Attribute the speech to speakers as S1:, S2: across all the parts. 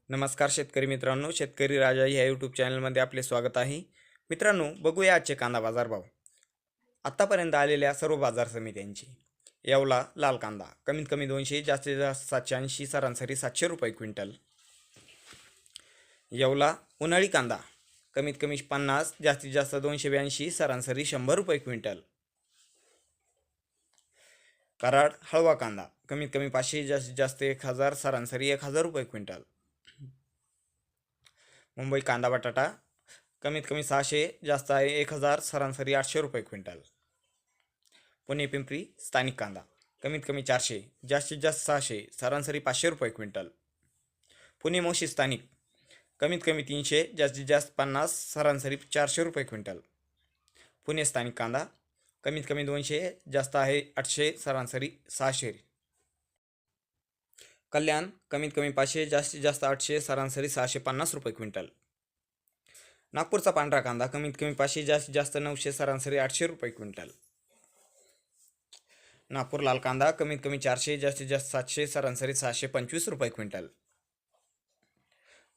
S1: नमस्कार शेतकरी मित्रांनो, शेतकरी राजा ह्या यूट्यूब चॅनलमध्ये आपले स्वागत आहे. मित्रांनो, बघूया आजचे कांदा बाजार भाव. आत्तापर्यंत आलेल्या सर्व बाजार समित्यांची. येवला लाल कांदा कमीत कमी 200, जास्तीत जास्त 780, सरासरी 700 रुपये क्विंटल. येवला उन्हाळी कांदा कमीत कमी 50, जास्तीत जास्त 282, सरासरी 100 रुपये क्विंटल. कराड हळवा कांदा कमीत कमी 500, जास्तीत जास्त 1000, सरासरी 1000 रुपये क्विंटल. मुंबई कांदा बटाटा कमीत कमी 600, जास्त आहे 1000, सरासरी 800 रुपये क्विंटल. पुणे पिंपरी स्थानिक कांदा कमीत कमी 400, जास्तीत जास्त 600, सरासरी 500 रुपये क्विंटल. पुणे मोशी स्थानिक कमीत कमी 300, जास्तीत जास्त 50, सरासरी 400 रुपये क्विंटल. पुणे स्थानिक कांदा कमीत कमी 200, जास्त आहे 800, सरासरी 600. कल्याण कमीत कमी 500, जास्तीत जास्त 800, सरासरी 650 रुपये क्विंटल. नागपूरचा पांढरा कांदा कमीत कमी 500, जास्तीत जास्त 900, सरासरी 800 रुपये क्विंटल. नागपूर लाल कांदा कमीत कमी 400, जास्तीत जास्त 700, सरासरी 625 रुपये क्विंटल.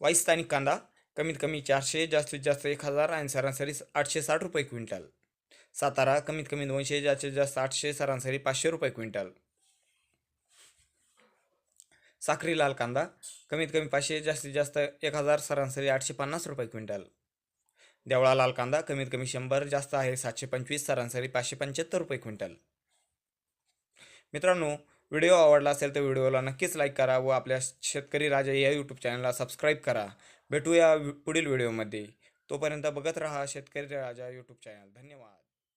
S1: वाई स्थानिक कांदा कमीत कमी 400, जास्तीत जास्त 1000 आणि सरासरी 860 रुपये क्विंटल. सातारा कमीत कमी 200, जास्तीत जास्त 800, सरासरी 500 रुपये क्विंटल. साखरी लाल कांदा कमीत कमी 500, जास्तीत जास्त 1000, सरासरी 850 रुपये क्विंटल. देवळा लाल कांदा कमीत कमी 100, जास्त आहे 725, सरासरी 575 रुपये क्विंटल. मित्रांनो, व्हिडिओ आवडला असेल तर व्हिडिओला नक्कीच लाईक करा व आपल्या शेतकरी राजा या यूट्यूब चॅनलला सबस्क्राईब करा. भेटूया पुढील व्हिडिओमध्ये. तोपर्यंत बघत राहा शेतकरी राजा यूट्यूब चॅनल. धन्यवाद.